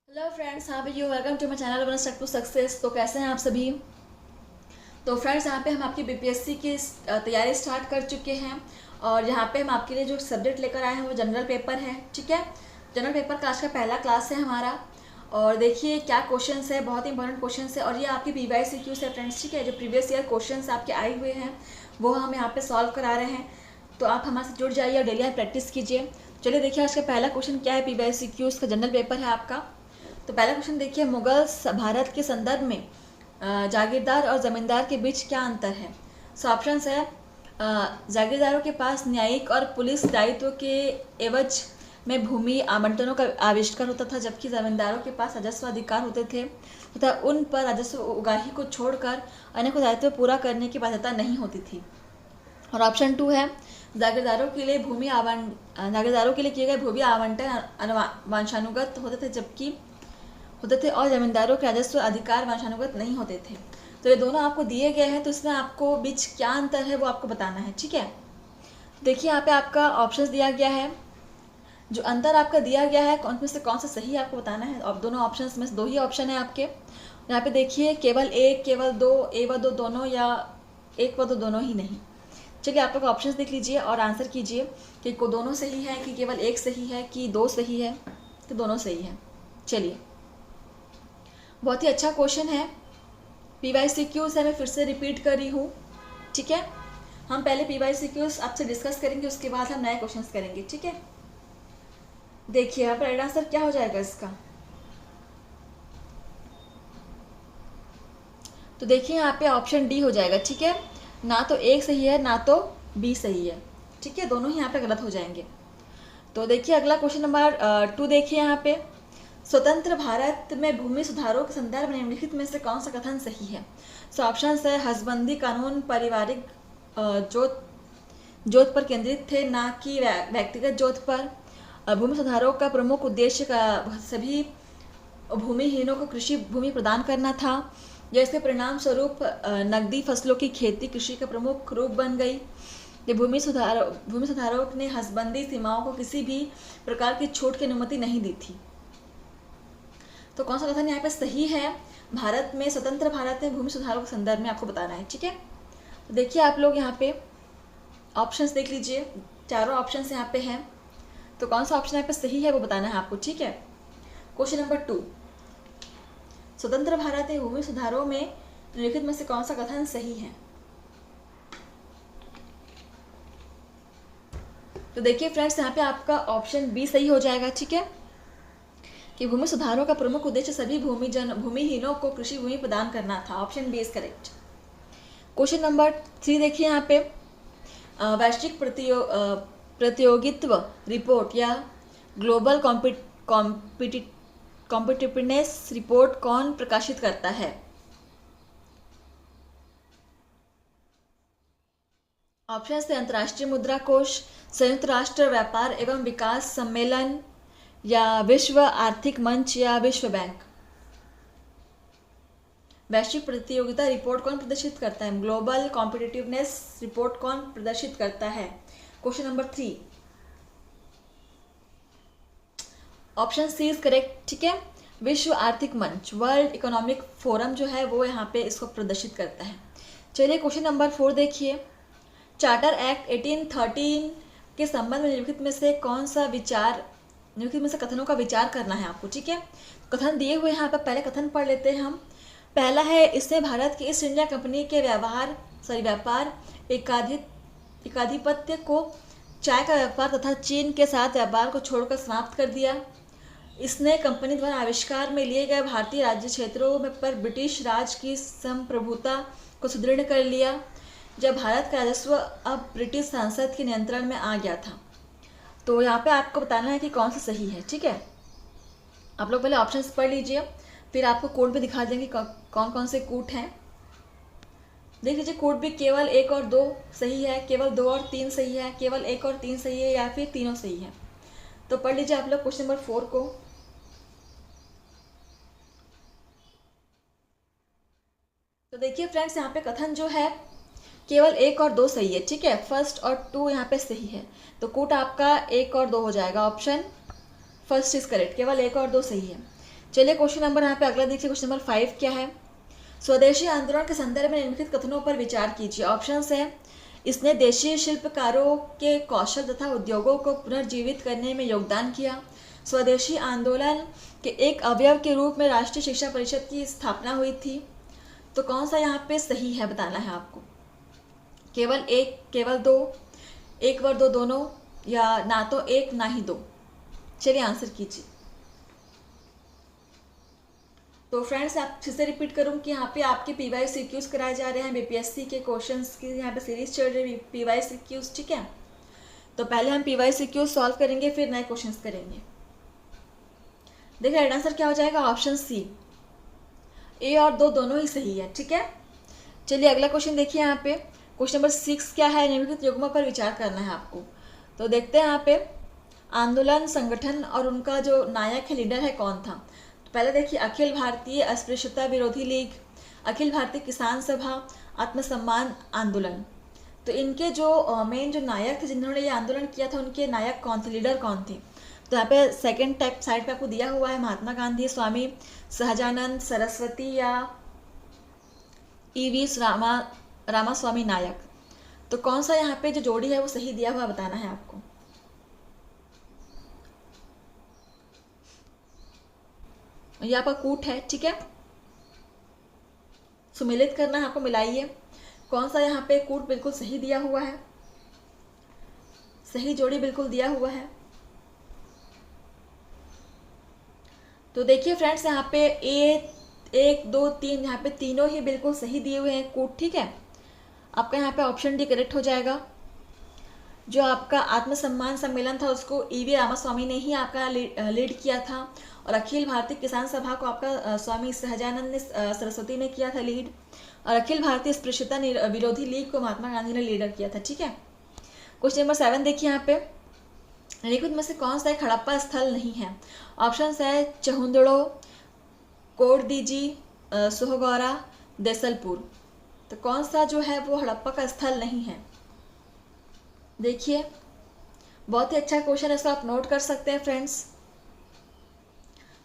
Hello friends, हाँ भाई, welcome to my channel one step to success. तो कैसे हैं आप सभी। तो फ्रेंड्स, यहाँ पे हम आपकी बीपीएससी की तैयारी स्टार्ट कर चुके हैं और यहाँ पे हम आपके लिए जो सब्जेक्ट लेकर आए हैं वो जनरल पेपर है। ठीक है, जनरल पेपर का आज का पहला क्लास है हमारा। और देखिए क्या क्वेश्चंस है, बहुत ही इंपॉर्टेंट क्वेश्चंस है और ये आपकी PYCQ से फ्रेंड्स। ठीक है, जो प्रीवियस ईयर क्वेश्चंस आपके आए हुए हैं वो हम यहाँ पे सॉल्व करा रहे हैं। तो आप हमारे से जुड़ जाइए और डेली आप प्रैक्टिस कीजिए। चलिए देखिए आज का पहला क्वेश्चन क्या है। PYCQ का जनरल पेपर है आपका। तो पहला क्वेश्चन देखिए, मुगल भारत के संदर्भ में जागीरदार और जमींदार के बीच क्या अंतर है। सो ऑप्शंस है, जागीरदारों के पास न्यायिक और पुलिस दायित्व के एवज में भूमि आवंटनों का आविष्कार होता था, जबकि जमींदारों के पास राजस्व अधिकार होते थे तथा उन पर राजस्व उगाही को छोड़कर अन्य को दायित्व पूरा करने की बाध्यता नहीं होती थी। और ऑप्शन 2 है, जागीरदारों के लिए किए गए भूमि आवंटन वंशानुगत होते थे और जमींदारों के राजस्व अधिकार वंशानुगत नहीं होते थे। तो ये दोनों आपको दिए गए हैं, तो इसमें आपको बीच क्या अंतर है वो आपको बताना है। ठीक है, देखिए यहाँ पे आपका ऑप्शंस दिया गया है। जो अंतर आपका दिया गया है कौन में से कौन सा सही आपको बताना है। और दोनों ऑप्शंस में से दो ही ऑप्शन है आपके। यहाँ पे देखिए केवल एक, केवल दो, ए व दो दोनों, या एक व दो दोनों ही नहीं। चलिए आप लोग ऑप्शंस देख लीजिए और आंसर कीजिए कि को दोनों सही है, कि केवल एक सही है, कि दो सही है, कि दोनों सही है। चलिए, बहुत ही अच्छा क्वेश्चन है। PYCQ से मैं फिर से रिपीट कर रही हूँ। ठीक है, हम पहले PYCQ आपसे डिस्कस करेंगे, उसके बाद हम नए क्वेश्चंस करेंगे। ठीक है, देखिए यहाँ पर राइट आंसर क्या हो जाएगा इसका। तो देखिए यहाँ पे ऑप्शन डी हो जाएगा। ठीक है, ना तो एक सही है ना तो बी सही है। ठीक है, दोनों ही यहाँ पे गलत हो जाएंगे। तो देखिए अगला क्वेश्चन नंबर 2 देखिए यहाँ पे, स्वतंत्र भारत में भूमि सुधारों के संदर्भ में निम्नलिखित में से कौन सा कथन सही है। सो ऑप्शन है, हसबंदी कानून पारिवारिक जोत पर केंद्रित थे, ना कि व्यक्तिगत जोत पर। भूमि सुधारों का प्रमुख उद्देश्य सभी भूमिहीनों को कृषि भूमि प्रदान करना था, जिसके परिणाम स्वरूप नकदी फसलों की खेती कृषि का प्रमुख रूप बन गई। ये भूमि सुधारों ने हसबंदी सीमाओं को किसी भी प्रकार की छूट की अनुमति नहीं दी थी। तो कौन सा कथन यहाँ पे सही है। भारत में, स्वतंत्र भारत में भूमि सुधारों के संदर्भ में आपको बताना है। ठीक है, तो देखिए आप लोग यहाँ पे ऑप्शंस देख लीजिए, चारों ऑप्शंस यहाँ पे हैं। तो कौन सा ऑप्शन यहाँ पे सही है वो बताना है आपको। ठीक है, क्वेश्चन नंबर 2, स्वतंत्र भारत में भूमि सुधारों में निम्नलिखित में से कौन सा कथन सही है। तो देखिए फ्रेंड्स, यहाँ पे आपका ऑप्शन बी सही हो जाएगा। ठीक है, कि भूमि सुधारों का प्रमुख उद्देश्य सभी भूमिहीनों को कृषि भूमि प्रदान करना था। Option B is correct. Question number 3 देखिए यहाँ पे, वैश्विक प्रतियोगित्व रिपोर्ट या ग्लोबल कॉम्पिटिटिवनेस रिपोर्ट कौन प्रकाशित करता है। ऑप्शन से, अंतर्राष्ट्रीय मुद्रा कोष, संयुक्त राष्ट्र व्यापार एवं विकास सम्मेलन, या विश्व आर्थिक मंच, या विश्व बैंक। वैश्विक प्रतियोगिता रिपोर्ट कौन प्रदर्शित करता है, ग्लोबल कॉम्पिटिटिवनेस रिपोर्ट कौन प्रदर्शित करता है। Question number 3, option C is correct. ठीक है, विश्व आर्थिक मंच, वर्ल्ड इकोनॉमिक फोरम जो है वो यहाँ पे इसको प्रदर्शित करता है। चलिए क्वेश्चन नंबर 4 देखिए, चार्टर एक्ट 1813 के संबंध में निम्नलिखित में से कौन सा विचार, निम्नलिखित में से कथनों का विचार करना है आपको। ठीक है, कथन दिए हुए यहाँ पर, पहले कथन पढ़ लेते हैं हम। पहला है, इससे भारत की ईस्ट इंडिया कंपनी के व्यापार एकाधिपत्य को, चाय का व्यापार तथा चीन के साथ व्यापार को छोड़कर समाप्त कर दिया। इसने कंपनी द्वारा आविष्कार में लिए गए भारतीय राज्य क्षेत्रों में पर ब्रिटिश राज की संप्रभुता को सुदृढ़ कर लिया, जब भारत का राजस्व अब ब्रिटिश संसद के नियंत्रण में आ गया था। तो यहाँ पे आपको बताना है कि कौन सा सही है। ठीक है, आप लोग पहले ऑप्शंस पढ़ लीजिए, फिर आपको कोड भी दिखा देंगे कौन कौन से कूट हैं। देख लीजिए, कोड भी केवल 1 और 2 सही है, केवल 2 और 3 सही है, केवल 1 और 3 सही है, या फिर तीनों सही है। तो पढ़ लीजिए आप लोग क्वेश्चन नंबर 4 को। तो देखिए फ्रेंड्स, यहाँ पे कथन जो है केवल 1 और 2 सही है। ठीक है, फर्स्ट और 2 यहाँ पे सही है, तो कूट आपका 1 और 2 हो जाएगा। ऑप्शन फर्स्ट इज करेक्ट, केवल 1 और 2 सही है। चलिए क्वेश्चन नंबर यहाँ पे अगला देखिए, क्वेश्चन नंबर 5 क्या है। स्वदेशी आंदोलन के संदर्भ में निम्नलिखित कथनों पर विचार कीजिए। ऑप्शंस है, इसने देशी शिल्पकारों के कौशल तथा उद्योगों को पुनर्जीवित करने में योगदान किया। स्वदेशी आंदोलन के एक अवयव के रूप में राष्ट्रीय शिक्षा परिषद की स्थापना हुई थी। तो कौन सा यहाँ पे सही है बताना है आपको। केवल एक, केवल दो, एक व दो दोनों, या ना तो एक ना ही दो। चलिए आंसर कीजिए। तो फ्रेंड्स आप फिर से रिपीट करूँ कि यहाँ पे आपके PYCQs कराए जा रहे हैं। BPSC के क्वेश्चंस की यहाँ पे सीरीज चल रही है PYCQs, ठीक है। तो पहले हम PYCQs सॉल्व करेंगे, फिर नए क्वेश्चंस करेंगे। देखिए राइट आंसर क्या हो जाएगा, ऑप्शन सी, ए और दो दोनों ही सही है, ठीक है। चलिए अगला क्वेश्चन देखिए यहाँ पे, क्वेश्चन नंबर 6 क्या है। निम्नलिखित युग्मों पर विचार करना है आपको। तो देखते हैं यहाँ पे आंदोलन संगठन और उनका जो नायक है, लीडर है, कौन था। तो पहले देखिए अखिल भारतीय अस्पृश्यता विरोधी लीग, अखिल भारतीय किसान सभा, आत्मसम्मान आंदोलन। तो इनके जो मेन जो नायक थे जिन्होंने ये आंदोलन किया था, उनके नायक कौन थे, लीडर कौन थे। तो यहाँ पे सेकंड टाइप साइड पे आपको दिया हुआ है, महात्मा गांधी, स्वामी सहजानंद सरस्वती, या EV रामास्वामी नायक। तो कौन सा यहाँ पे जो जोड़ी है वो सही दिया हुआ बताना है आपको। ये आपका कूट है, ठीक है। सुमिलित करना है आपको, मिलाइए कौन सा यहाँ पे कूट बिल्कुल सही दिया हुआ है, सही जोड़ी बिल्कुल दिया हुआ है। तो देखिए फ्रेंड्स यहाँ पे एक दो तीन, यहाँ पे तीनों ही बिल्कुल सही दिए हुए हैं कूट, ठीक है। आपका यहाँ पे ऑप्शन डी करेक्ट हो जाएगा। जो आपका आत्मसम्मान सम्मेलन था उसको EV रामास्वामी ने ही आपका लीड किया था, और अखिल भारतीय किसान सभा को आपका स्वामी सहजानंद ने सरस्वती ने किया था लीड, और अखिल भारतीय अस्पृश्यता विरोधी लीग को महात्मा गांधी ने लीडर किया था, ठीक है। क्वेश्चन नंबर 7 देखिए यहाँ पे, निम्नलिखित में से कौन सा एक हड़प्पा स्थल नहीं है। ऑप्शन है चहुंदड़ो, कोटदीजी, सोहगौरा, देसलपुर। तो कौन सा जो है वो हड़प्पा का स्थल नहीं है। देखिए बहुत ही अच्छा क्वेश्चन है, इसको आप नोट कर सकते हैं फ्रेंड्स।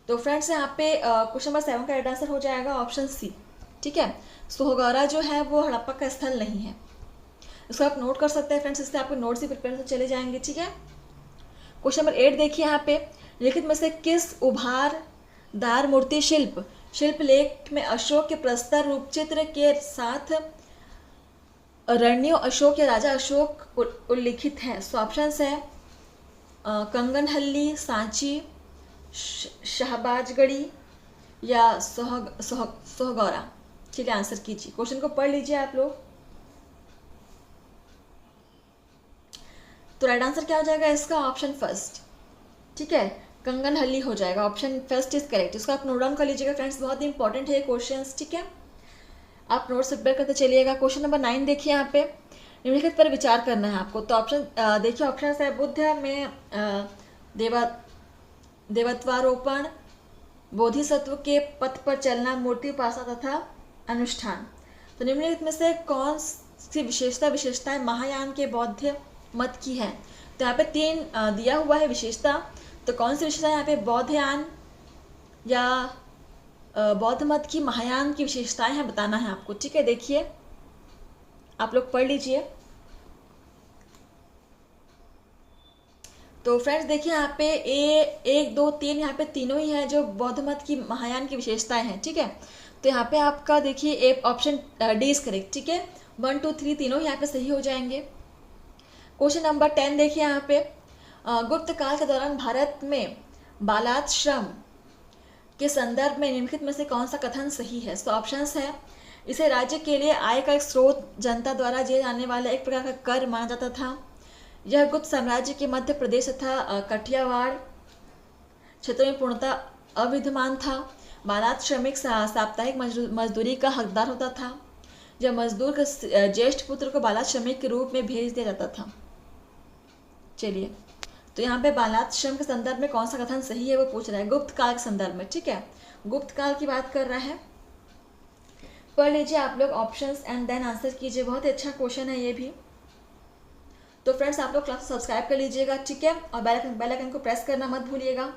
तो फ्रेंड्स यहाँ पे क्वेश्चन नंबर 7 का राइट आंसर हो जाएगा ऑप्शन सी, ठीक है। सोहगौरा जो है वो हड़प्पा का स्थल नहीं है, इसको आप नोट कर सकते हैं फ्रेंड्स, इससे आपके नोट्स ही प्रिपेयर से चले जाएंगे, ठीक है। क्वेश्चन नंबर 8 देखिए यहाँ पे, लिखित में से किस उभारदार मूर्ति शिल्पलेख में अशोक के प्रस्तर रूपचित्र के साथ रणियों अशोक या राजा अशोक उल्लिखित है। सो ऑप्शंस है कंगनहल्ली, सांची, शहबाजगढ़ी, या सोहगौरा। चलिए आंसर कीजिए, क्वेश्चन को पढ़ लीजिए आप लोग। तो राइट आंसर क्या हो जाएगा इसका, ऑप्शन फर्स्ट, ठीक है, कंगनहल्ली हो जाएगा। Option first is correct. इसको आप नोट डाउन कर लीजिएगा फ्रेंड्स, बहुत ही इंपॉर्टेंट है क्वेश्चंस, ठीक है। आप नोट्स प्रिपेयर करते चलिएगा। क्वेश्चन नंबर 9 देखिए यहाँ पे, निम्नलिखित पर विचार करना है आपको। तो ऑप्शन देखिए, ऑप्शन है बुद्ध में देवत्वारोपण, बोधिसत्व के पथ पर चलना, मूर्ति उपासना तथा अनुष्ठान। तो निम्नलिखित में से कौन सी विशेषताएं महायान के बौद्ध मत की है। तो यहाँ पे 3 दिया हुआ है विशेषता। तो कौन सी विशेषता यहाँ पे बौद्धयान या बौद्ध मत की महायान की विशेषताएं हैं बताना है आपको, ठीक है। देखिए आप लोग पढ़ लीजिए। तो फ्रेंड्स देखिए यहाँ पे 1 2 3 यहाँ पे तीनों ही है जो बौद्ध मत की महायान की विशेषताएं हैं, ठीक है। तो यहाँ पे आपका देखिए एक ऑप्शन डी इज करेक्ट, ठीक है। 1 2 3 तीनों यहाँ पे सही हो जाएंगे। क्वेश्चन नंबर 10 देखिए यहाँ पे, गुप्त काल के दौरान भारत में बालाश्रम के संदर्भ में निम्नलिखित में से कौन सा कथन सही है। तो ऑप्शंस है, इसे राज्य के लिए आय का एक स्रोत, जनता द्वारा दिए जाने वाला एक प्रकार का कर माना जाता था। यह गुप्त साम्राज्य के मध्य प्रदेश तथा कठियावाड़ क्षेत्रों में पूर्णतः अविद्यमान था। बालात श्रमिक साप्ताहिक मजदूरी का हकदार होता था। जब मजदूर के ज्येष्ठ पुत्र को बालात श्रमिक के रूप में भेज दिया जाता था। चलिए, तो यहाँ पे बालात श्रम के संदर्भ में कौन सा कथन सही है वो पूछ रहा है, गुप्त काल के संदर्भ में, ठीक है। गुप्त काल की बात कर रहा है। पढ़ लीजिए आप लोग ऑप्शंस एंड देन आंसर कीजिए। बहुत ही अच्छा क्वेश्चन है ये भी। तो फ्रेंड्स आप लोग क्लास सब्सक्राइब कर लीजिएगा, ठीक है, और बेल आइकन को प्रेस करना मत भूलिएगा।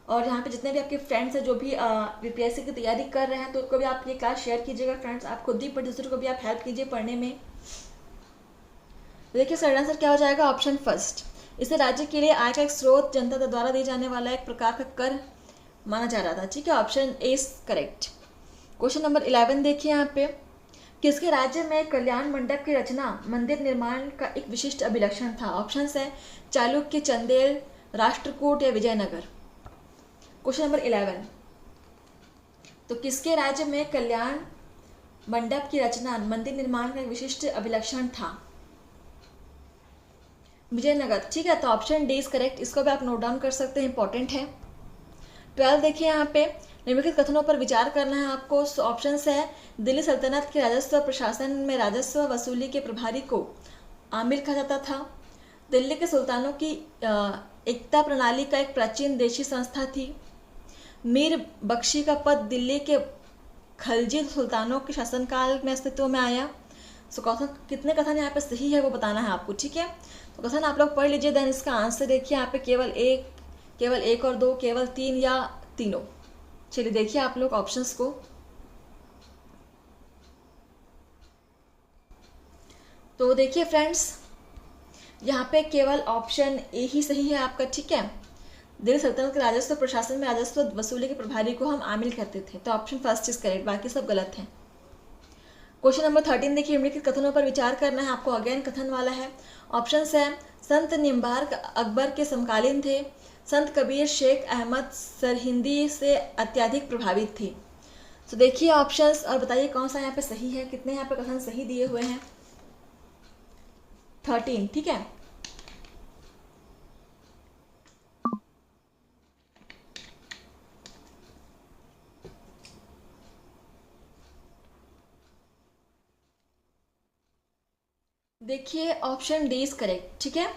और यहाँ पे जितने भी आपके फ्रेंड्स हैं जो भी बीपीएससी की तैयारी कर रहे हैं, तो उनको भी आप ये क्लास शेयर कीजिएगा फ्रेंड्स। आप खुद ही पढ़, दूसरों को भी आप हेल्प कीजिए पढ़ने में। देखिए सर आंसर क्या हो जाएगा, ऑप्शन फर्स्ट। इसे राज्य के लिए आय का एक स्रोत, जनता द्वारा दिए जाने वाला एक प्रकार का कर माना जा रहा था। ठीक है, option A is correct. Question number 11 देखिए यहाँ पे, किसके राज्य में कल्याण मंडप की रचना मंदिर निर्माण का एक विशिष्ट अभिलक्षण था। ऑप्शन है चालुक्य, चंदेल, राष्ट्रकूट या विजयनगर। क्वेश्चन नंबर 11, तो किसके राज्य में कल्याण मंडप की रचना मंदिर निर्माण का एक विशिष्ट अभिलक्षण था। विजयनगर। ठीक है, तो ऑप्शन डी इज करेक्ट। इसको भी आप नोट डाउन कर सकते हैं, इंपॉर्टेंट है। 12 देखिए यहाँ पे, निम्नलिखित कथनों पर विचार करना है आपको। ऑप्शन है दिल्ली सल्तनत के राजस्व प्रशासन में राजस्व वसूली के प्रभारी को आमिर कहा जाता था। दिल्ली के सुल्तानों की एकता प्रणाली का एक प्राचीन देशी संस्था थी। मीर बख्शी का पद दिल्ली के खलजी सुल्तानों के शासनकाल में अस्तित्व में आया। सो कथन, कितने कथन यहाँ पे सही है वो बताना है आपको। ठीक है, तो कथन आप लोग पढ़ लीजिए, देन इसका आंसर देखिए यहाँ पे केवल एक और दो, केवल तीन या तीनों। चलिए देखिए आप लोग ऑप्शंस को। तो देखिए फ्रेंड्स, यहाँ पे केवल ऑप्शन ए ही सही है आपका। ठीक है, दिल्ली सल्तनत के राजस्व प्रशासन में राजस्व वसूली के प्रभारी को हम आमिल कहते थे। तो ऑप्शन फर्स्ट इज करेक्ट, बाकी सब गलत हैं। क्वेश्चन नंबर 13 देखिए, निम्नलिखित कथनों पर विचार करना है आपको। अगेन कथन वाला है। ऑप्शन है संत निम्बार्क अकबर के समकालीन थे। संत कबीर शेख अहमद सरहिंदी से अत्यधिक प्रभावित थे। तो देखिए ऑप्शंस और बताइए कौन सा यहाँ पे सही है। कितने यहाँ पे कथन सही दिए हुए हैं, 13। ठीक है, देखिए ऑप्शन डी इज करेक्ट। ठीक है,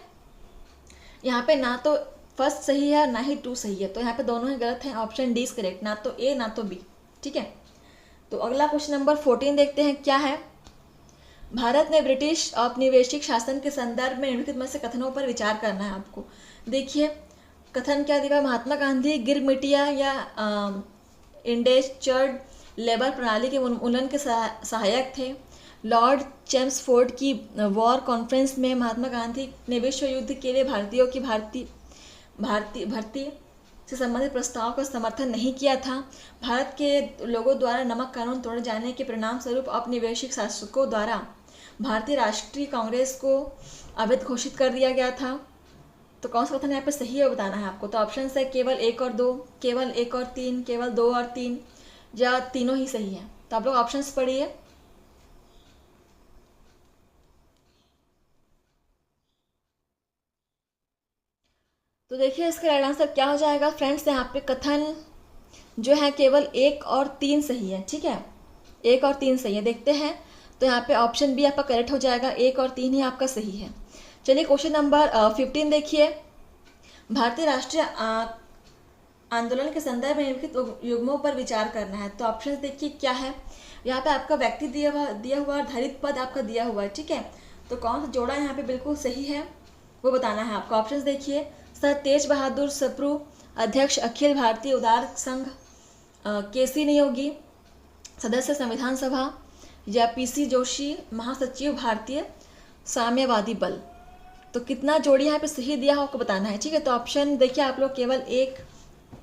यहाँ पे ना तो फर्स्ट सही है ना ही 2 सही है, तो यहाँ पे दोनों ही गलत हैं। ऑप्शन डी इज करेक्ट, ना तो ए ना तो बी। ठीक है, तो अगला क्वेश्चन नंबर 14 देखते हैं क्या है। भारत में ब्रिटिश औपनिवेशिक शासन के संदर्भ में निम्नलिखित में से कथनों पर विचार करना है आपको। देखिए कथन क्या दिया, महात्मा गांधी गिरमिटिया या इंडेस्चर्ड लेबर प्रणाली के उन्मूलन के सहायक थे। लॉर्ड चेम्सफोर्ड की वॉर कॉन्फ्रेंस में महात्मा गांधी ने विश्व युद्ध के लिए भारतीयों की भर्ती से संबंधित प्रस्ताव का समर्थन नहीं किया था। भारत के लोगों द्वारा नमक कानून तोड़े जाने के परिणाम स्वरूप औपनिवेशिक शासकों द्वारा भारतीय राष्ट्रीय कांग्रेस को अवैध घोषित कर दिया गया था। तो कौन सा कथन यहाँ पे सही है बताना है आपको। तो ऑप्शन है केवल 1 और 2, केवल 1 और 3, केवल 2 और 3 या तीनों ही सही है। तो आप लोग ऑप्शंस पढ़िए। तो देखिए इसका राइट आंसर क्या हो जाएगा फ्रेंड्स। यहाँ पे कथन जो है केवल 1 और 3 सही है। ठीक है, 1 और 3 सही है। देखते हैं, तो यहाँ पे ऑप्शन बी आपका करेक्ट हो जाएगा, 1 और 3 ही आपका सही है। चलिए क्वेश्चन नंबर 15 देखिए, भारतीय राष्ट्रीय आंदोलन के संदर्भ में निम्नलिखित युग्मों पर विचार करना है। तो ऑप्शन देखिए क्या है। यहाँ पे आपका व्यक्ति दिया हुआ और धारित पद आपका दिया हुआ है। ठीक है, तो कौन सा जोड़ा यहाँ पे बिल्कुल सही है वो बताना है आपको। ऑप्शन देखिए, सर तेज बहादुर सप्रू, अध्यक्ष अखिल भारतीय उदार संघ केसी नियोगी, सदस्य संविधान सभा, या पीसी जोशी, महासचिव भारतीय साम्यवादी बल। तो कितना जोड़ी यहाँ पे सही दिया हो आपको बताना है। ठीक है, तो ऑप्शन देखिए आप लोग,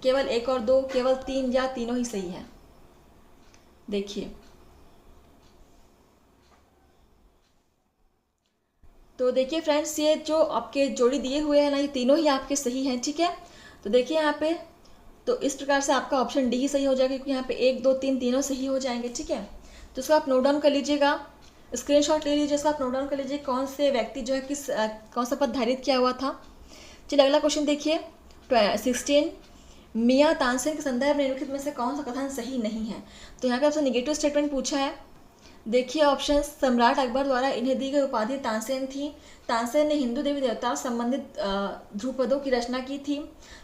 केवल एक और 2, केवल 3 या तीनों ही सही है। देखिए तो देखिए फ्रेंड्स, ये जो आपके जोड़ी दिए हुए हैं ना, ये तीनों ही आपके सही हैं। ठीक है, तो देखिए यहाँ पे, तो इस प्रकार से आपका ऑप्शन डी ही सही हो जाएगा, क्योंकि यहाँ पे 1, 2, 3 तीनों सही हो जाएंगे। ठीक है, तो इसको आप नोट डाउन कर लीजिएगा, स्क्रीनशॉट ले लीजिए, इसको आप नोट डाउन कर लीजिए कौन से व्यक्ति जो है कौन सा पद धारित किया हुआ था। चलिए अगला क्वेश्चन देखिए 16, मियाँ तानसेन के संदर्भ में निम्नलिखित में से कौन सा कथन सही नहीं है। तो यहाँ पे आपसे निगेटिव स्टेटमेंट पूछा है। देखिए ऑप्शन, सम्राट अकबर द्वारा इन्हें दी गई उपाधि तानसेन थी। तानसेन ने हिंदू देवी देवताओं से संबंधित ध्रुपदों की रचना की थी।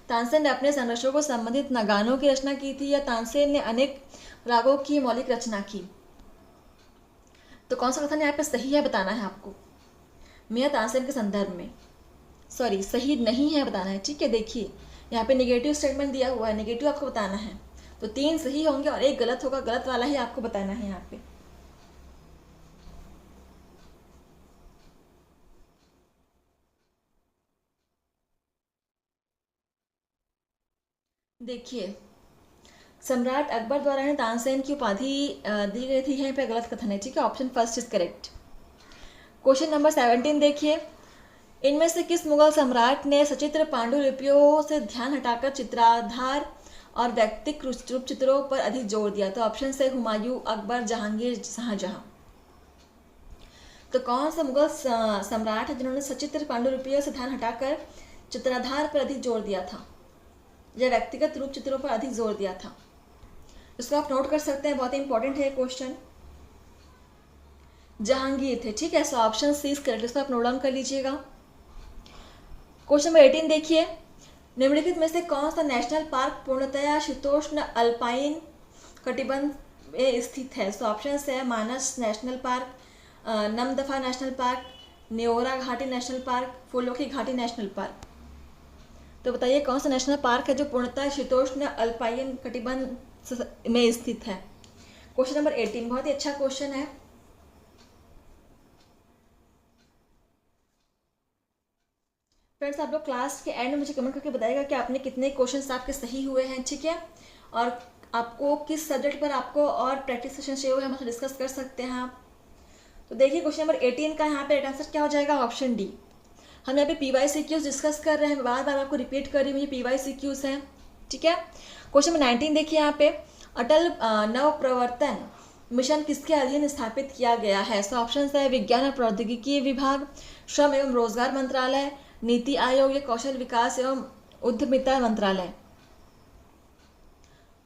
तानसेन ने अपने संरक्षकों को संबंधित नगानों की रचना की थी, या तानसेन ने अनेक रागों की मौलिक रचना की। तो कौन सा कथन यहाँ पे सही है बताना है आपको। मियाँ तानसेन के संदर्भ में सही नहीं है बताना है। ठीक है, देखिए यहाँ पे नेगेटिव स्टेटमेंट दिया हुआ है, नेगेटिव आपको बताना है। तो 3 सही होंगे और 1 गलत होगा, गलत वाला ही आपको बताना है यहाँ पे। देखिए, सम्राट अकबर द्वारा इन्हें तानसेन की उपाधि दी गई थी, यहाँ पे गलत कथन है, ठीक है। Option first is correct. Question number 17 देखिए, इनमें से किस मुगल सम्राट ने सचित्र पांडुलिपियों से ध्यान हटाकर चित्राधार और व्यक्तिक रूप चित्रों पर अधिक जोर दिया? तो ऑप्शन है हुमायूं, अकबर, जहांगीर, शाहजहां। तो कौन सा मुगल सम्राट है जिन्होंने सचित्र पांडुलिपियों से ध्यान हटाकर चित्राधार पर अधिक जोर दिया था या व्यक्तिगत रूप चित्रों पर अधिक जोर दिया था? इसको आप नोट कर सकते हैं, बहुत ही इंपॉर्टेंट है क्वेश्चन। जहांगीर थे, ठीक है। So option C is correct, इसको आप नोट डाउन कर लीजिएगा। क्वेश्चन नंबर 18 देखिए, निम्नलिखित में से कौन सा नेशनल पार्क पूर्णतया शीतोष्ण अल्पाइन कटिबंध में स्थित है? सो ऑप्शन है Manas national park, Namdapha national park, Neora Ghati national park, फूलों की घाटी नेशनल पार्क। तो बताइए कौन सा नेशनल पार्क है जो पूर्णतः शीतोष्ण अल्पाइन कटिबंध में स्थित है? क्वेश्चन नंबर 18 बहुत ही अच्छा क्वेश्चन है। फ्रेंड्स, आप लोग क्लास के एंड में मुझे कमेंट करके बताइएगा कि आपने कितने क्वेश्चंस आपके सही हुए हैं, ठीक है। और आपको किस सब्जेक्ट पर आपको और प्रैक्टिस सेशन चाहिए हुए हमसे डिस्कस कर सकते हैं आप। तो देखिए क्वेश्चन नंबर 18 का यहाँ पे राइट आंसर क्या हो जाएगा? Option D. हम यहाँ पे PYCQs डिस्कस कर रहे हैं, बार बार आपको रिपीट कर रही हूँ, ये PYCQs हैं, ठीक है। क्वेश्चन नंबर 19 देखिए यहाँ पे, अटल नव प्रवर्तन मिशन किसके अधीन स्थापित किया गया है? सो ऑप्शन है विज्ञान और प्रौद्योगिकी विभाग, श्रम एवं रोजगार मंत्रालय, नीति आयोग या कौशल विकास एवं उद्यमिता मंत्रालय।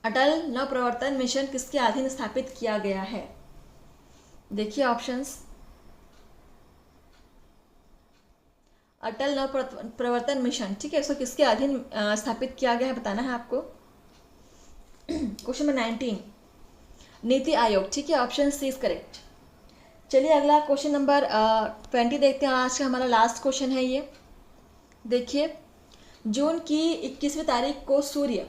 अटल नव प्रवर्तन मिशन किसके अधीन स्थापित किया गया है? देखिए ऑप्शंस, अटल नव प्रवर्तन मिशन, ठीक है। इसको किसके अधीन स्थापित किया गया है बताना है आपको। क्वेश्चन नंबर 19 नीति आयोग, ठीक है। Option C is correct. चलिए अगला क्वेश्चन नंबर 20 देखते हैं। आज का हमारा लास्ट क्वेश्चन है ये। देखिए, जून की 21वीं तारीख को सूर्य,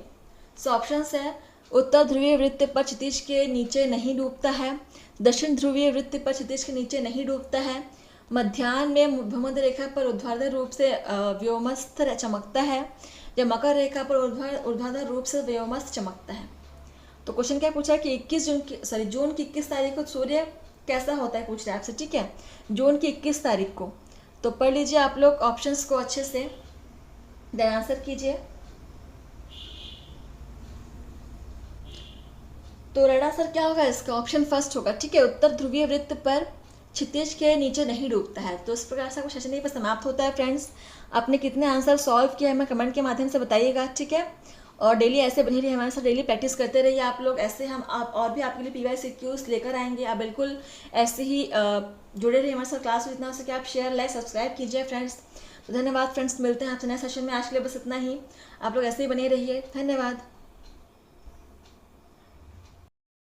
सो ऑप्शन है उत्तर ध्रुवीय वृत्त पर क्षितिज के नीचे नहीं डूबता है, दक्षिण ध्रुवीय वृत्त पर क्षितिज के नीचे नहीं डूबता है, मध्याह्न में भूमध्य रेखा पर ऊर्ध्वाधर रूप से व्योमस्थ चमकता है, या मकर रेखा पर ऊर्ध्वाधर रूप से व्योमस्थ चमकता है। तो क्वेश्चन क्या पूछा है कि जून की 21 तारीख को सूर्य कैसा होता है पूछ रहे हैं आपसे, ठीक है। जून की 21 तारीख को, तो पढ़ लीजिए आप लोग ऑप्शंस को अच्छे से, देन आंसर कीजिए। तो राइट आंसर क्या होगा इसका? ऑप्शन फर्स्ट होगा, ठीक है। उत्तर ध्रुवीय वृत्त पर क्षितिज के नीचे नहीं डूबता है। तो इस प्रकार से कुछ सेशन यहीं पर समाप्त होता है। फ्रेंड्स, आपने कितने आंसर सॉल्व किया है हमें कमेंट के माध्यम से बताइएगा, ठीक है। और डेली ऐसे बनी रही हमारे साथ, डेली प्रैक्टिस करते रहिए आप लोग। ऐसे हम आप और भी आपके लिए PYCQs लेकर आएंगे। आप बिल्कुल ऐसे ही जुड़े रहिए हमारे साथ क्लास में। जितना हो सके आप शेयर, लाइक, सब्सक्राइब कीजिए फ्रेंड्स। तो धन्यवाद फ्रेंड्स, मिलते हैं आपसे नए सेशन में। आज के लिए बस इतना ही। आप लोग ऐसे ही बने रहिए, धन्यवाद।